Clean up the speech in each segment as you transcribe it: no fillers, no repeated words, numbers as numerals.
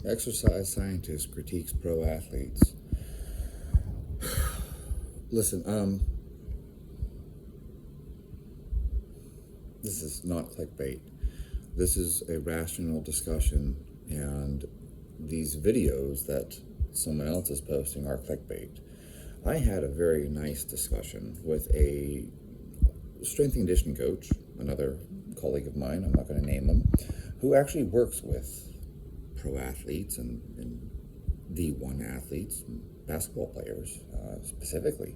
Exercise scientist critiques pro athletes. Listen, this is not clickbait. This is a rational discussion, and these videos that someone else is posting are clickbait. I had a very nice discussion with a strength and conditioning coach, another colleague of mine, I'm not going to name him, who actually works with pro athletes and D1 athletes, basketball players specifically.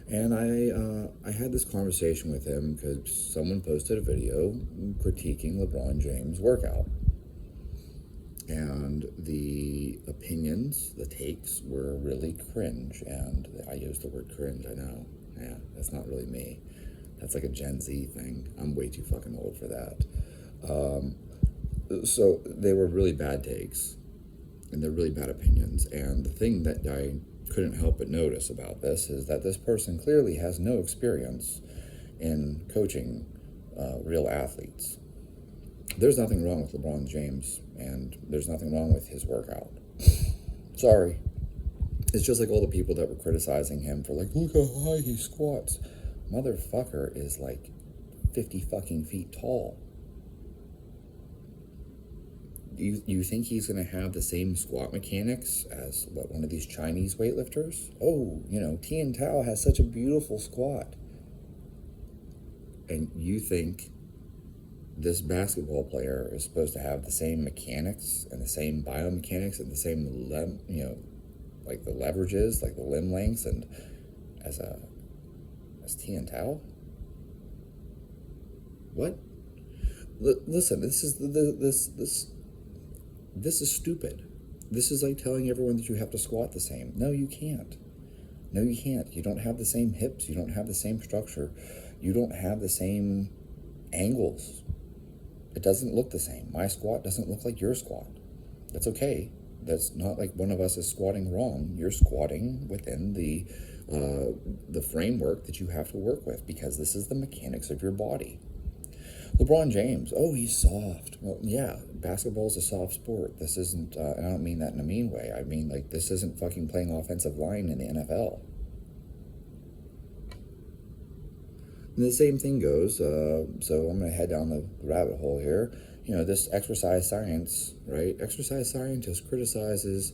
And I had this conversation with him because someone posted a video critiquing LeBron James' workout. And the opinions, the takes were really cringe. And I used the word cringe, I know. Yeah, that's not really me. That's like a Gen Z thing. I'm way too fucking old for that. So they were really bad takes. And they're really bad opinions. And the thing that I couldn't help but notice about this is that this person clearly has no experience in coaching real athletes. There's nothing wrong with LeBron James, and there's nothing wrong with his workout. Sorry. It's just like all the people that were criticizing him for like, look how high he squats. Motherfucker is like 50 fucking feet tall. You think he's going to have the same squat mechanics as one of these Chinese weightlifters? Oh, Tian Tao has such a beautiful squat. And you think this basketball player is supposed to have the same mechanics and the same biomechanics and the same, like the leverages, like the limb lengths and as Tian Tao? What? Listen, this is stupid. This is like telling everyone that you have to squat the same. No, you can't. No, you can't. You don't have the same hips. You don't have the same structure. You don't have the same angles. It doesn't look the same. My squat doesn't look like your squat. That's okay. That's not like one of us is squatting wrong. You're squatting within the framework that you have to work with because this is the mechanics of your body. LeBron James, oh, he's soft. Well, yeah, basketball's a soft sport. This isn't, and I don't mean that in a mean way. I mean, like, this isn't fucking playing offensive line in the NFL. And the same thing goes, so I'm going to head down the rabbit hole here. This exercise science, right? Exercise scientist criticizes,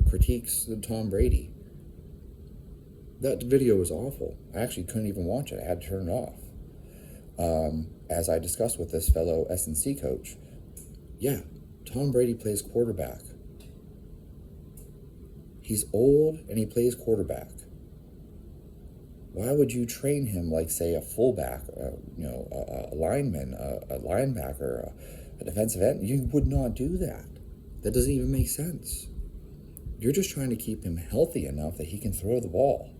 critiques Tom Brady. That video was awful. I actually couldn't even watch it. I had to turn it off. As I discussed with this fellow S&C coach, yeah, Tom Brady plays quarterback. He's old and he plays quarterback. Why would you train him like, say, a fullback, a lineman, a linebacker, a defensive end? You would not do that. That doesn't even make sense. You're just trying to keep him healthy enough that he can throw the ball.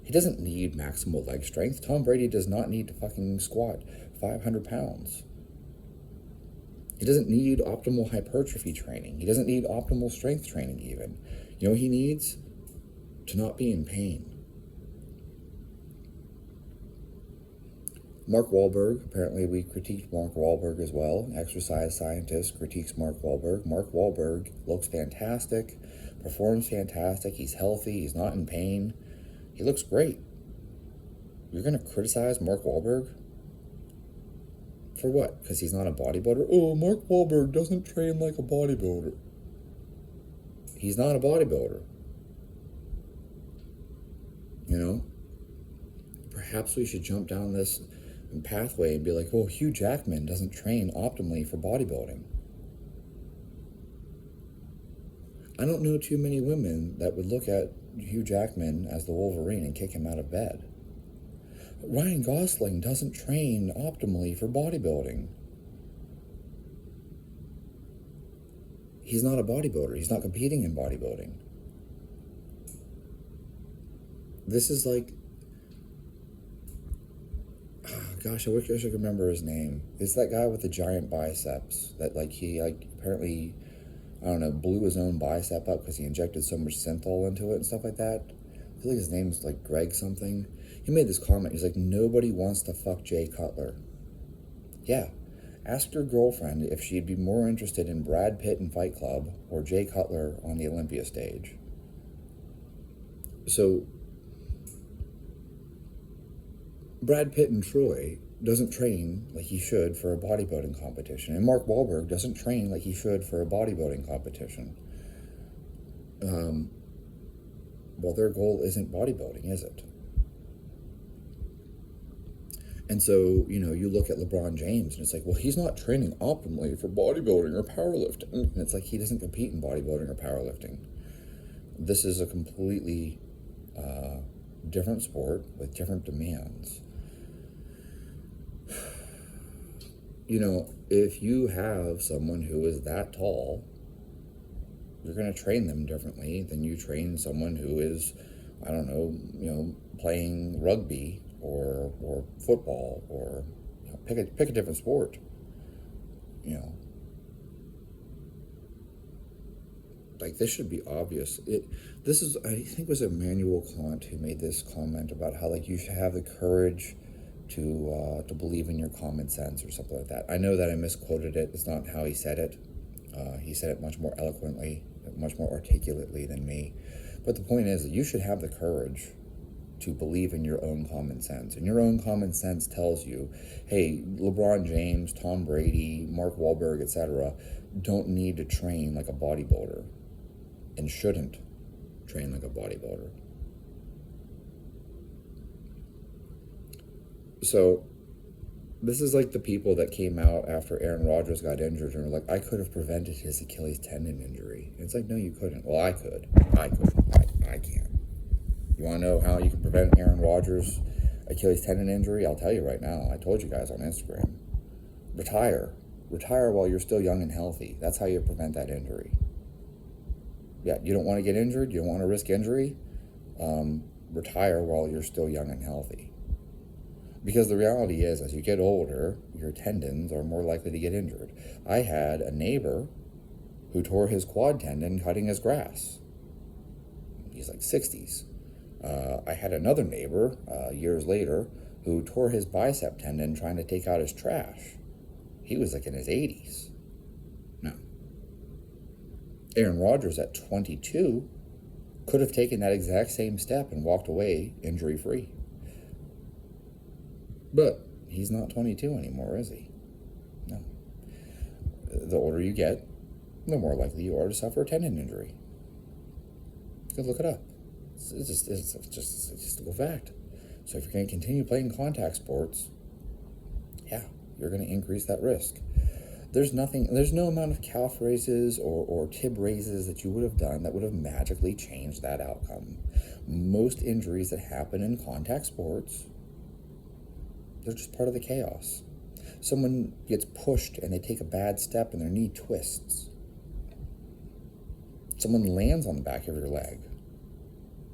He doesn't need maximal leg strength. Tom Brady does not need to fucking squat 500 pounds. He doesn't need optimal hypertrophy training. He doesn't need optimal strength training even. He needs to not be in pain. Mark Wahlberg, apparently we critiqued Mark Wahlberg as well. Exercise scientist critiques Mark Wahlberg. Mark Wahlberg looks fantastic, performs fantastic. He's healthy. He's not in pain. He looks great. You're going to criticize Mark Wahlberg? For what? Because he's not a bodybuilder? Oh, Mark Wahlberg doesn't train like a bodybuilder. He's not a bodybuilder. Perhaps we should jump down this pathway and be like, oh, Hugh Jackman doesn't train optimally for bodybuilding. I don't know too many women that would look at Hugh Jackman as the Wolverine and kick him out of bed. Ryan Gosling doesn't train optimally for bodybuilding. He's not a bodybuilder. He's not competing in bodybuilding. This is like, gosh, I wish I could remember his name. It's that guy with the giant biceps that he apparently, I don't know, blew his own bicep up because he injected so much synthol into it and stuff like that. I feel like his name's like Greg something. He made this comment. He's like, nobody wants to fuck Jay Cutler. Yeah. Ask your girlfriend if she'd be more interested in Brad Pitt in Fight Club or Jay Cutler on the Olympia stage. So, Brad Pitt in Troy doesn't train like he should for a bodybuilding competition, and Mark Wahlberg doesn't train like he should for a bodybuilding competition. Well, their goal isn't bodybuilding, is it? And so, you look at LeBron James, and it's like, well, he's not training optimally for bodybuilding or powerlifting. And it's like he doesn't compete in bodybuilding or powerlifting. This is a completely different sport with different demands. If you have someone who is that tall, you're going to train them differently than you train someone who is, I don't know, playing rugby or football or pick a different sport. Like, this should be obvious. This is, I think it was Immanuel Kant who made this comment about how, like, you should have the courage to believe in your common sense or something like that. I know that I misquoted it. It's not how he said it. He said it much more eloquently, much more articulately than me. But the point is that you should have the courage to believe in your own common sense. And your own common sense tells you, hey, LeBron James, Tom Brady, Mark Wahlberg, etc. don't need to train like a bodybuilder and shouldn't train like a bodybuilder. So this is like the people that came out after Aaron Rodgers got injured and were like, I could have prevented his Achilles tendon injury. And it's like, no, you couldn't. Well, I could. I can't. You want to know how you can prevent Aaron Rodgers' Achilles tendon injury? I'll tell you right now. I told you guys on Instagram. Retire. Retire while you're still young and healthy. That's how you prevent that injury. Yeah, you don't want to get injured? You don't want to risk injury? Retire while you're still young and healthy. Because the reality is, as you get older, your tendons are more likely to get injured. I had a neighbor who tore his quad tendon cutting his grass. He's like 60s. I had another neighbor, years later, who tore his bicep tendon trying to take out his trash. He was like in his 80s. No. Aaron Rodgers at 22 could have taken that exact same step and walked away injury-free. But he's not 22 anymore, is he? No. The older you get, the more likely you are to suffer a tendon injury. You can look it up. It's just a statistical fact. So if you're going to continue playing contact sports, yeah, you're going to increase that risk. There's no amount of calf raises or tib raises that you would have done that would have magically changed that outcome. Most injuries that happen in contact sports, they're just part of the chaos. Someone gets pushed and they take a bad step and their knee twists. Someone lands on the back of your leg.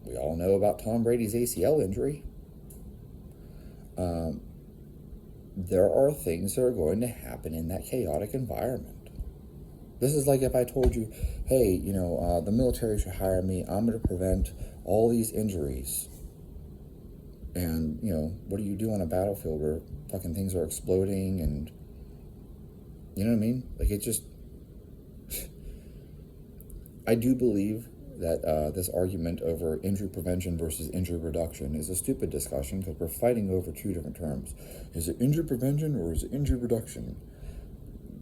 We all know about Tom Brady's ACL injury. There are things that are going to happen in that chaotic environment. This is like if I told you, hey, the military should hire me. I'm going to prevent all these injuries. And, what do you do on a battlefield where fucking things are exploding and, you know what I mean? Like, it just, I do believe that this argument over injury prevention versus injury reduction is a stupid discussion because we're fighting over two different terms. Is it injury prevention or is it injury reduction?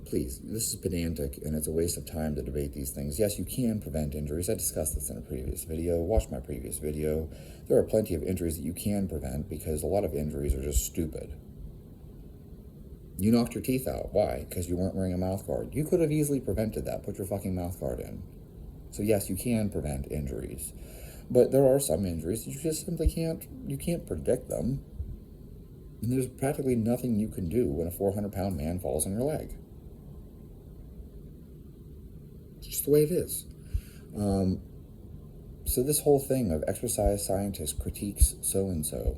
Please, this is pedantic and it's a waste of time to debate these things. Yes, you can prevent injuries. I discussed this in a previous video. Watch my previous video. There are plenty of injuries that you can prevent because a lot of injuries are just stupid. You knocked your teeth out. Why? Because you weren't wearing a mouth guard. You could have easily prevented that. Put your fucking mouth guard in. So yes, you can prevent injuries. But there are some injuries that you just simply can't predict them. And there's practically nothing you can do when a 400-pound man falls on your leg. It's just the way it is. So this whole thing of exercise scientist critiques so-and-so,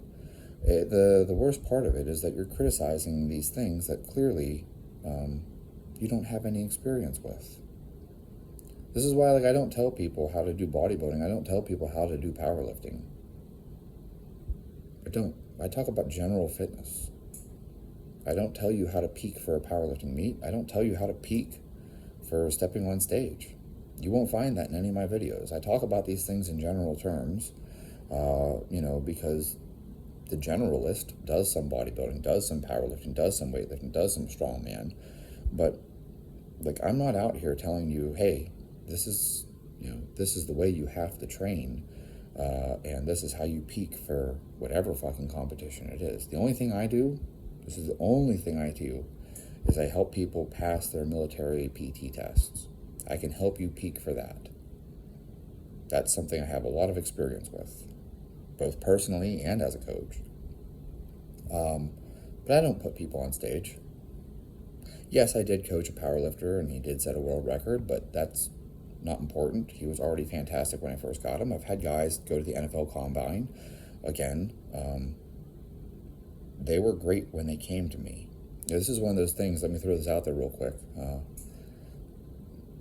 the worst part of it is that you're criticizing these things that clearly you don't have any experience with. This is why, I don't tell people how to do bodybuilding. I don't tell people how to do powerlifting. I don't. I talk about general fitness. I don't tell you how to peak for a powerlifting meet. I don't tell you how to peak for stepping on stage. You won't find that in any of my videos. I talk about these things in general terms, because the generalist does some bodybuilding, does some powerlifting, does some weightlifting, does some strongman. But like, I'm not out here telling you, hey, this is the way you have to train, and this is how you peak for whatever fucking competition it is. The only thing I do, is I help people pass their military PT tests. I can help you peak for that. That's something I have a lot of experience with, both personally and as a coach. But I don't put people on stage. Yes, I did coach a powerlifter, and he did set a world record, but that's not important. He was already fantastic when I first got him. I've had guys go to the NFL Combine. Again, they were great when they came to me. This is one of those things, let me throw this out there real quick.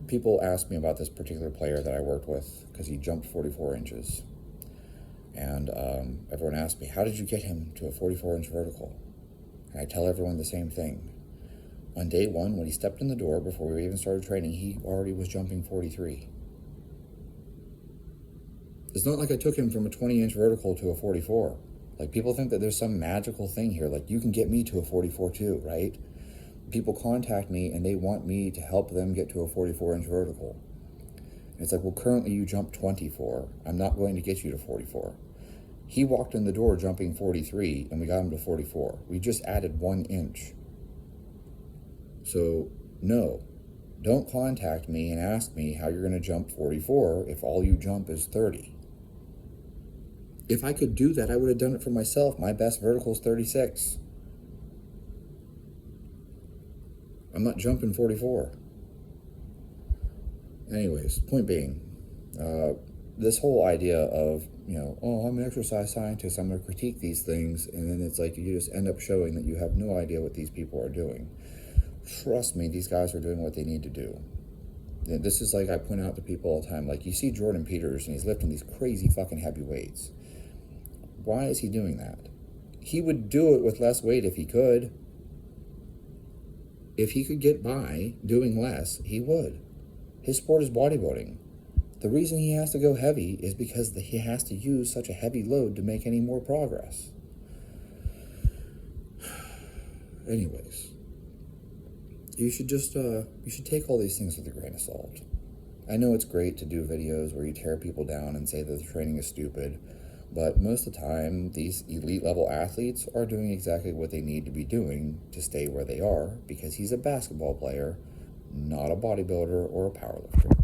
People ask me about this particular player that I worked with because he jumped 44 inches. And everyone asked me, how did you get him to a 44-inch vertical? And I tell everyone the same thing. On day one, when he stepped in the door, before we even started training, he already was jumping 43. It's not like I took him from a 20-inch vertical to a 44. Like, people think that there's some magical thing here, like you can get me to a 44 too, right? People contact me and they want me to help them get to a 44-inch vertical. And it's like, well, currently you jump 24. I'm not going to get you to 44. He walked in the door jumping 43, and we got him to 44. We just added 1 inch. So, no, don't contact me and ask me how you're going to jump 44 if all you jump is 30. If I could do that, I would have done it for myself. My best vertical is 36. I'm not jumping 44. Anyways, point being, this whole idea of, I'm an exercise scientist, I'm going to critique these things, and then it's like you just end up showing that you have no idea what these people are doing. Trust me, these guys are doing what they need to do. This is like I point out to people all the time, like, you see Jordan Peters and he's lifting these crazy fucking heavy weights. Why is he doing that? He would do it with less weight if he could. If he could get by doing less, he would. His sport is bodybuilding. The reason he has to go heavy is because he has to use such a heavy load to make any more progress. Anyways, you should take all these things with a grain of salt. I know it's great to do videos where you tear people down and say that the training is stupid, but most of the time, these elite level athletes are doing exactly what they need to be doing to stay where they are, because he's a basketball player, not a bodybuilder or a powerlifter.